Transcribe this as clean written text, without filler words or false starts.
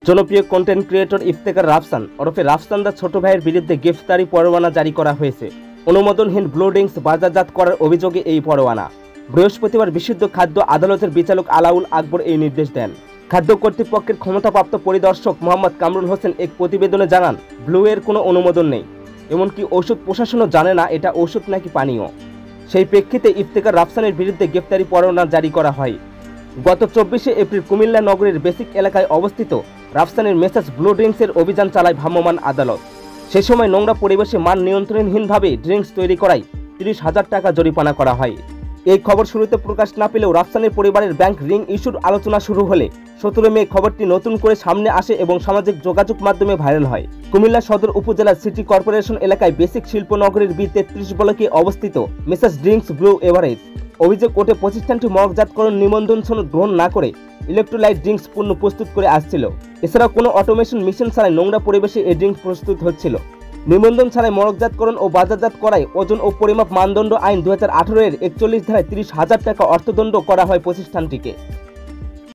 জনপ্রিয় content creator Iftekhar Rafsan ওরফে রাফসান দা ছোট ভাইয়ের বিরুদ্ধে গ্রেফতারি পরোয়ানা জারি করা হয়েছে। অনুমোদনহীন ব্লু ড্রিঙ্কস বাজারজাত করার অভিযোগে এই পরোয়ানা। বৃহস্পতিবার বিশুদ্ধ খাদ্য আদালতের বিচারক আলাউল আকবর এই নির্দেশ দেন। খাদ্য কর্তৃপক্ষের ক্ষমতাপ্রাপ্ত পরিদর্শক মোহাম্মদ কামরুল হোসেন এক প্রতিবেদনে জানান, ব্লু এর কোনো অনুমোদন নেই, এমনকি ওষুধ প্রশাসনও জানে না এটা ওষুধ নাকি পানীয়। সেই প্রেক্ষিতে ইফতেখার রাফসানের বিরুদ্ধে গ্রেফতারি পরোয়ানা জারি করা হয়। গত 24শে এপ্রিল কুমিল্লা নগরীর বেসিক এলাকায় অবস্থিত রাফসানের মেসাজ ব্লু ড্রিঙ্কসের অভিযান চালায় ভ্রাম্যমাণ আদালত। সে সময় নোংরা পরিবেশে মান নিয়ন্ত্রণহীনভাবে ড্রিঙ্কস তৈরি করায় 30,000 টাকা জরিমানা করা হয়। এই খবর শুরুতে প্রকাশ না পেলেও রাফসানের পরিবারের ব্যাংক ঋণ ইস্যুর আলোচনা শুরু হলে 17 মে খবরটি নতুন করে সামনে আসে এবং সামাজিক যোগাযোগ মাধ্যমে ভাইরাল হয়। কুমিল্লা সদর উপজেলার সিটি কর্পোরেশন এলাকায় বেসিক শিল্পনগরীর B33 ব্লকে অবস্থিত মেসাজ ড্রিঙ্কস ব্লু এভারেজ অভিযোগ ওঠে প্রতিষ্ঠানটি মগজাতকরণ নিবন্ধন সনদ গ্রহণ না করে ইলেকট্রোলাইট ড্রিঙ্কস পণ্য প্রস্তুত করে আসছিল। এছাড়াও কোনো অটোমেশন মেশিন ছাড়াই নোংরা পরিবেশে এই ড্রিঙ্কস প্রস্তুত হচ্ছিল। নিবন্ধন ছাড়াই মরকজাতকরণ ও বাজারজাত করায় ওজন ও পরিমাপ মানদণ্ড আইন 2018 এর 41 ধারায় 30,000 টাকা অর্থদণ্ড করা হয় প্রতিষ্ঠানটিকে।